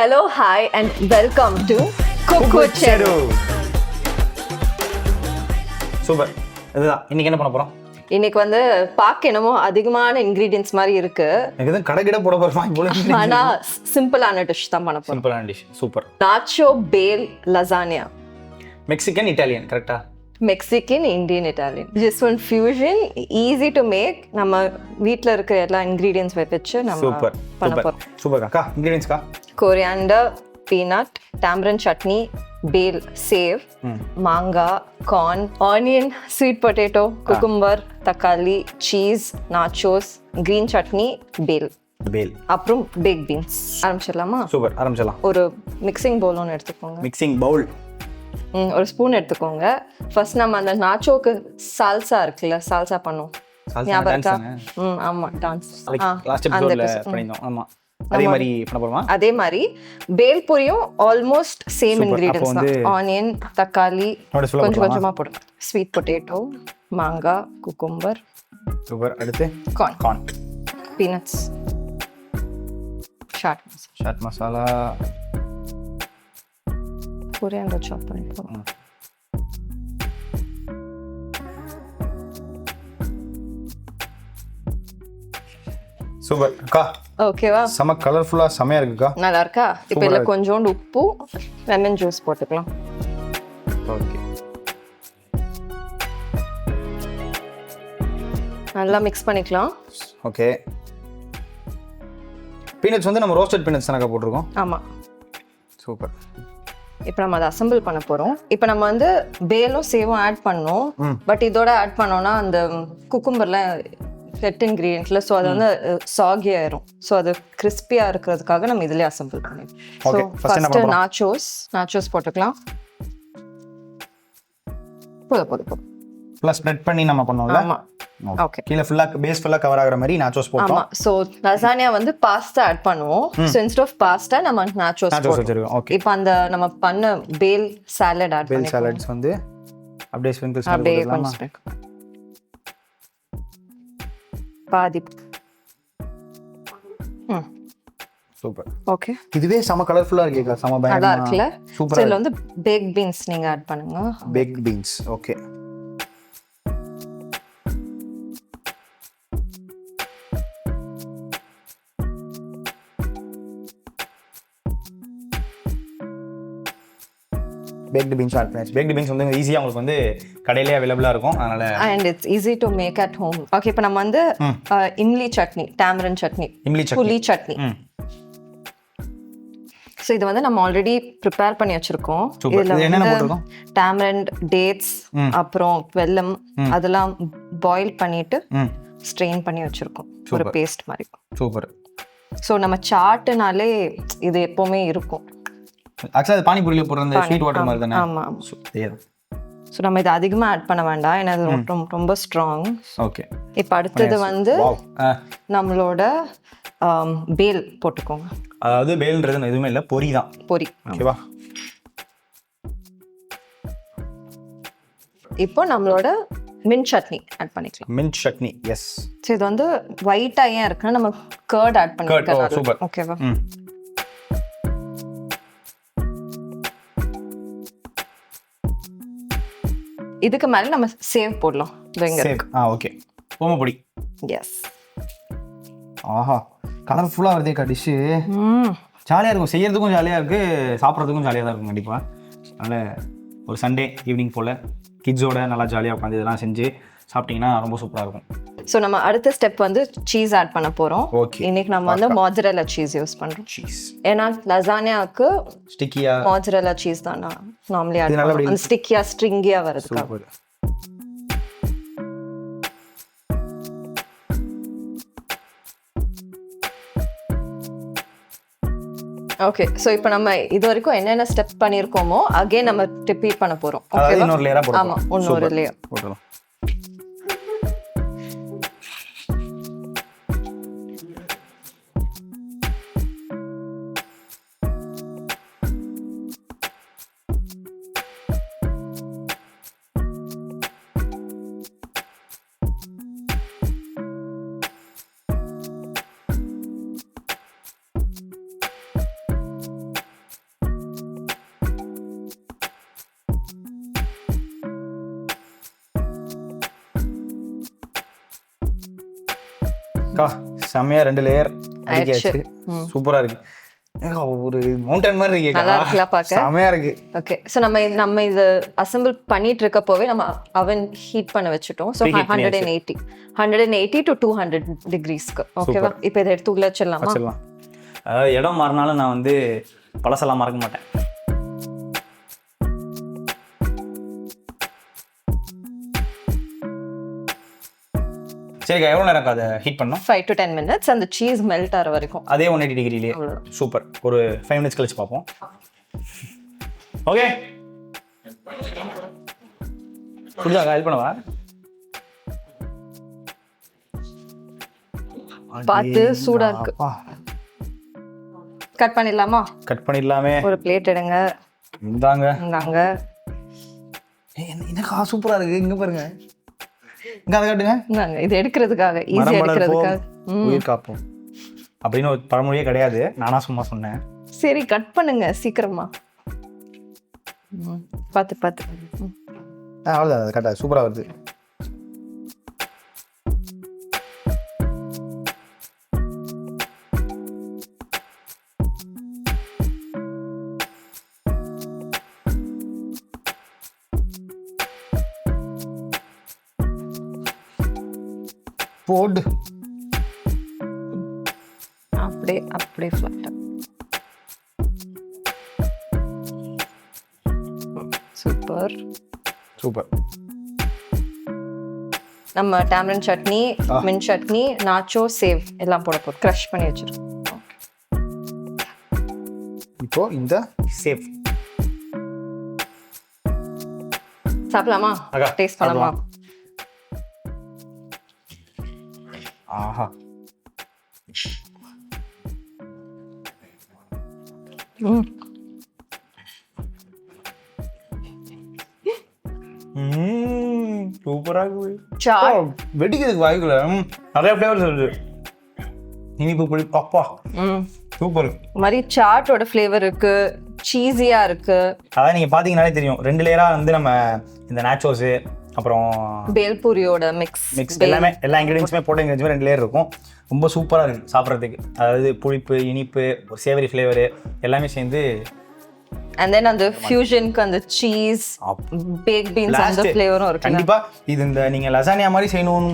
Hello, hi, and welcome to Cooku Cheru. Super. இதுதான் இன்னைக்கு என்ன பண்ண போறோம்? இன்னைக்கு வந்து பாக்க என்னமோ அதிகமான இன்கிரிடியன்ட்ஸ் மாதிரி இருக்கு. எனக்கு தான் கடை போட போறோம் இவ்வளவு. ஆனா சிம்பிளான டிஷ் தான் பண்ண போறோம். சிம்பிளான dish. Super. Nacho Bhel Lasagne. Mexican Italian கரெக்ட்டா? Mexican, Indian, Italian. Just one fusion, easy to make. நம்ம வீட்ல இருக்க எல்லா ingredients வெச்சு நம்ம பண்ண போறோம். சூப்பர் அக்கா. ingredients கா? Coriander, peanut, tamarind chutney, bale, save, manga, corn, onion, sweet potato, cucumber, takali, cheese, nachos, green chutney, bale. அப்புறம் baked beans. ஆரம்பிச்சிடலாமா? சூப்பர், ஆரம்பிச்சலாம். ஒரு மிக்சிங் பவுல் ஒன்று எடுத்துக்கோங்க. மிக்சிங் பவுல். ஒரு ஸ்பூன் எடுத்துக்கோங்க. ஃபர்ஸ்ட் நம்ம அந்த நாச்சோக்கு சால்சா இருக்குல்ல, சால்சா பண்ணுவோம். ஞாபகம் இருக்கா? ஆமா, டான்ஸ். லாஸ்ட் எபிசோட்ல பண்ணினோம். ஆமா. அதே மாதிரி பண்ண போறோமா? அதே மாதிரி பேல் பூரியும் ஆல்மோஸ்ட் சேம் இன்கிரிடியன்ட்ஸ் தான். ஆனியன், தக்காளி கொஞ்சம் கொஞ்சமா போடுங்க. ஸ்வீட் பொட்டேட்டோ, மாங்கா, குக்கும்பர். சூப்பர். அடுத்து corn, peanuts, chaat masala, coriander chop பண்ணிக்கோங்க. சூப்பர் அக்கா. ஓகேவா? செம கலர்ஃபுல்லா செமையா இருக்குக்கா. நல்லா இருக்கா? இப்போ இதுல கொஞ்சோண்டு உப்பு, லெமன் ஜூஸ் போட்டுக்கலாம். ஓகே. நல்லா மிக்ஸ் பண்ணிக்கலாம். ஓகே. பீனட்ஸ் வந்து நம்ம ரோஸ்டட் பீனட்ஸ் தானக்கா போட்டுருக்கோம்? ஆமா. சூப்பர். இப்போ நம்ம அதை அசெம்பிள் பண்ண போறோம். இப்போ நம்ம வந்து பேலும் சேவும் ஆட் பண்ணோம். பட் இதோட ஆட் பண்ணோம்னா அந்த குக்கும்பர்ல செட் இன்கிரியன்ட்ல ஸோ அது வந்து சாகி ஆயிரும். ஸோ அது கிறிஸ்பியா இருக்கிறதுக்காக நம்ம இதுலயே அசெம்பிள் பண்ணிடுவோம். ஸோ ஃபர்ஸ்ட் நாச்சோஸ் போட்டுக்கலாம். போதும். ப்ளஸ் ஸ்ப்ரெட் பண்ணி நம்ம பண்ணோம்ல. ஆமா. ஓகே. கீழ ஃபுல்லா பேஸ் ஃபுல்லா கவர் ஆகுற மாதிரி நாச்சோஸ் போட்டோம். ஆமா. சோ லசானியா வந்து பாஸ்தா ஆட் பண்ணுவோம். சோ இன்ஸ்டெட் ஆஃப் பாஸ்தா நம்ம நாச்சோஸ் போடுவோம். ஓகே. இப்போ அந்த நம்ம பண்ண பேல் சாலட் ஆட் பண்ணிக்கலாம். பேல் சாலட்ஸ் வந்து அப்படியே ஸ்ப்ரிங்கிள்ஸ் பண்ணலாமா? பாதி. சூப்பர். ஓகே. இதுவே செம கலர்ஃபுல்லா இருக்கேக்கா. செம பயங்கரமா நல்லா இருக்குல? சூப்பரா. இதுல வந்து baked beans நீங்க ஆட் பண்ணுங்க. baked beans. Okay. baked beans add பண்ணி. baked beans வந்து ஈஸியா உங்களுக்கு வந்து கடையிலே அவேலபிளா இருக்கும். அதனால and it's easy to make at home. Okay. இப்போ நம்ம வந்து இம்லி சட்னி, tamarind chutney, புளி சட்னி. ஸோ இது வந்து நம்ம ஆல்ரெடி ப்ரிப்பேர் பண்ணி வச்சிருக்கோம். இதுல என்னென்ன போட்டுருக்கோம்? tamarind, dates, அப்புறம் வெல்லம் அதெல்லாம் பாயில் பண்ணிட்டு ஸ்ட்ரெயின் பண்ணி வச்சிருக்கோம். ஒரு பேஸ்ட் மாதிரி. சூப்பர். ஸோ நம்ம சாட்டுனாலே இது எப்பவுமே இருக்கும். ஆக்சுவலா அது பானிபூரியில போடுற அந்த ஸ்வீட் வாட்டர் மாதிரி தானே? ஆமா. ஸோ நம்ம இது அதிகமா ஆட் பண்ண வேண்டாம், ஏன்னா அது ரொம்ப ஸ்ட்ராங். ஓகே. இப்போ அடுத்தது வந்து நம்மளோட பேல் போட்டுக்கோங்க. அதாவது பேல்ன்றது எதுவுமே இல்லை, பொரி தான். பொரி. ஓகேவா? இப்போ நம்மளோட மின்ட் சட்னி ஆட் பண்ணிக்கலாம். Mint chutney, yes. ஸோ இது வந்து ஒயிட்டா ஏன் இருக்குன்னா நம்ம கர்ட் ஆட் பண்ணிக்கலாம். சூப்பர். ஓகேவா? இதுக்கு மேல நம்ம சேவ் போடலாம். சேவ். ஓகே. ஓமப்பொடி. எஸ். ஆஹா, கலர்ஃபுல்லா வருதேக்கா டிஷ். ஜாலியா இருக்கும், செய்யறதுக்கும் ஜாலியா இருக்கு, சாப்பிட்றதுக்கும் ஜாலியா தான் இருக்கும் கண்டிப்பா. அதனால ஒரு சண்டே ஈவினிங் போல கிட்ஸோட நல்லா ஜாலியா உட்காந்து இதெல்லாம் செஞ்சு சாப்பிட்டீங்கன்னா ரொம்ப சூப்பரா இருக்கும். ஸோ நம்ம அடுத்த ஸ்டெப் வந்து சீஸ் ஆட் பண்ண போறோம். இன்னைக்கு நம்ம வந்து மொசரெல்லா சீஸ் யூஸ் பண்றோம். சீஸ் ஏன்னா லசானியாக்கு ஸ்டிக்கியா மொசரெல்லா சீஸ் தான் நார்மலி ஆட் பண்ணுவோம். அந்த ஸ்டிக்கியா ஸ்ட்ரிங்கியா வரதுக்கு. ஓகே. ஸோ இப்போ நம்ம இது வரைக்கும் என்னென்ன ஸ்டெப் பண்ணியிருக்கோமோ அகைன் நம்ம ரிப்பீட் பண்ண போறோம். ஓகே. இன்னொரு லேயரா போடுறோம். ஆமா, இன்னொரு லேயர் போடுறோம். அக்கா செம்மையா 2 லேயர் அடிக்காச்சு. சூப்பரா இருக்கு. ஒரு மவுண்டன் மாதிரி இருக்கு. நல்லா இருக்குல்ல பார்க்க. செம்மையா இருக்கு. ஓகே, ஸோ நம்ம இது அசெம்பிள் பண்ணிட்டு இருக்கப்போவே நம்ம அவன் ஹீட் பண்ண வச்சுட்டோம். So 180 to 200 டிகிரிஸ்க்கு. ஓகேவா? இப்போ இதை எடுத்து உள்ள வச்சிடலாமா? அதாவது இடம் மாறினாலும் நான் வந்து பழசெல்லாம் மறக்க மாட்டேன். சரிக்கா, எவ்வளோ நேரம் அதை ஹீட் பண்ணோம்? 5 to 10 minutes. அந்த சீஸ் மெல்ட் ஆகிற வரைக்கும் அதே 180 டிகிரிலேயே. சூப்பர். ஒரு 5 minutes கழிச்சு பார்ப்போம். ஓகே, புரியுதா? ஹெல்ப் பண்ணவா? பார்த்து சூடா இருக்கு. கட் பண்ணிடலாமா? கட் பண்ணிடலாமே. ஒரு பிளேட் எடுங்க. இந்தாங்க. என்னக்கா சூப்பரா இருக்கு. இங்க பாருங்க. இங்க அதை காட்டுங்க. இந்தாங்க. இது எடுக்கிறதுக்காக, ஈஸியா எடுக்கிறதுக்காக. உயிர் காப்போம் அப்படின்னு ஒரு பழமொழியே கிடையாது, நானா சும்மா சொன்னேன். சரி, கட் பண்ணுங்க சீக்கிரமா. பார்த்து அவ்வளோதான். அது கரெக்டாக சூப்பராக வருது. போடு. அப்படியே ஃப்ளாட்டா. சூப்பர். நம்ம tamarind chutney, mint chutney, nacho, sev எல்லாம் போட போறோம். கிரஷ் பண்ணி வச்சிருக்கோம். இப்போ இந்த சேவ் சாப்பிடலாமா? டேஸ்ட் பண்ணலாமா? ஆஹா. சூப்பரா இருக்கு. வெடிக்கிறதுக்கு வாய்க்குள்ள நிறைய ஃப்ளேவர்ஸ் இருக்கு. இனிப்பு, புளிப்பு. அப்பா சூப்பர். மாதிரி சாட்டோட ஃப்ளேவர் இருக்கு, சீஸியா இருக்கு. அதான் நீங்க பாத்தீங்கன்னாலே தெரியும். 2 லேயரா வந்து நம்ம இந்த நாச்சோஸ் அப்புறம் பேல்பூரியோட மிக்ஸ் எல்லாமே, எல்லா இன்கிரீடியன்ஸுமே போட்ட இன்கிரீடியன்ஸுமே 2 லேயர் இருக்கும். ரொம்ப சூப்பராக இருக்குது சாப்பிட்றதுக்கு. அதாவது புளிப்பு, இனிப்பு, ஒரு சேவரி ஃப்ளேவரு எல்லாமே சேர்ந்து. அண்ட் தென் அந்த ஃபியூஷனுக்கு அந்த சீஸ், பேக் பீன்ஸ் அந்த ஃப்ளேவரும் இருக்கு. கண்டிப்பாக இது இந்த நீங்கள் லசானியா மாதிரி செய்யணும்னு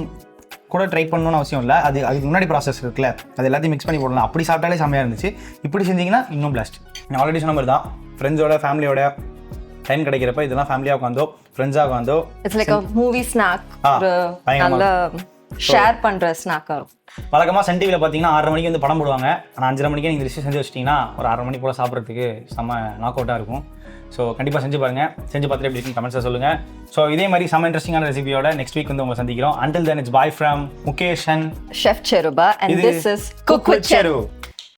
கூட ட்ரை பண்ணணும்னு அவசியம் இல்லை. அதுக்கு முன்னாடி ப்ராசஸ் இருக்குல்ல, அது எல்லாத்தையும் மிக்ஸ் பண்ணி போடலாம். அப்படி சாப்பிட்டாலே செம்மையாக இருந்துச்சு. இப்படி செஞ்சீங்கன்னா இன்னும் பிளாஸ்ட். நான் ஆல்ரெடி சொன்ன மாதிரி தான், ஃப்ரெண்ட்ஸோட ஃபேமிலியோட டைம் கிடைக்கிறப்ப இதெல்லாம் ஃபேமிலியாக உட்காந்தோ ஃப்ரெண்ட்ஸாக உட்காந்தோ it's like a movie snack. ஒரு நல்ல ஷேர் பண்ற ஸ்நாக்கா இருக்கும். வழக்கமாக சன் டிவியில் பார்த்தீங்கன்னா 6:30 மணிக்கு வந்து படம் போடுவாங்க. ஆனால் 5:30 மணிக்கு நீங்கள் லிஸ்ட்டு செஞ்சு வச்சிட்டிங்கன்னா ஒரு 6:30 மணி போல் சாப்பிட்றதுக்கு செம்ம நாக் அவுட்டாக இருக்கும். ஸோ கண்டிப்பாக செஞ்சு பாருங்கள். செஞ்சு பார்த்துட்டு எப்படி இருக்குன்னு கமெண்ட்ஸை சொல்லுங்கள். ஸோ இதே மாதிரி செம்ம இன்ட்ரெஸ்டிங்கான ரெசிபியோட நெக்ஸ்ட் வீக் வந்து உங்களை சந்திக்கிறோம். Until then, it's bye from Mukesh and Chef Cheruba, and this is Cook with Cheru.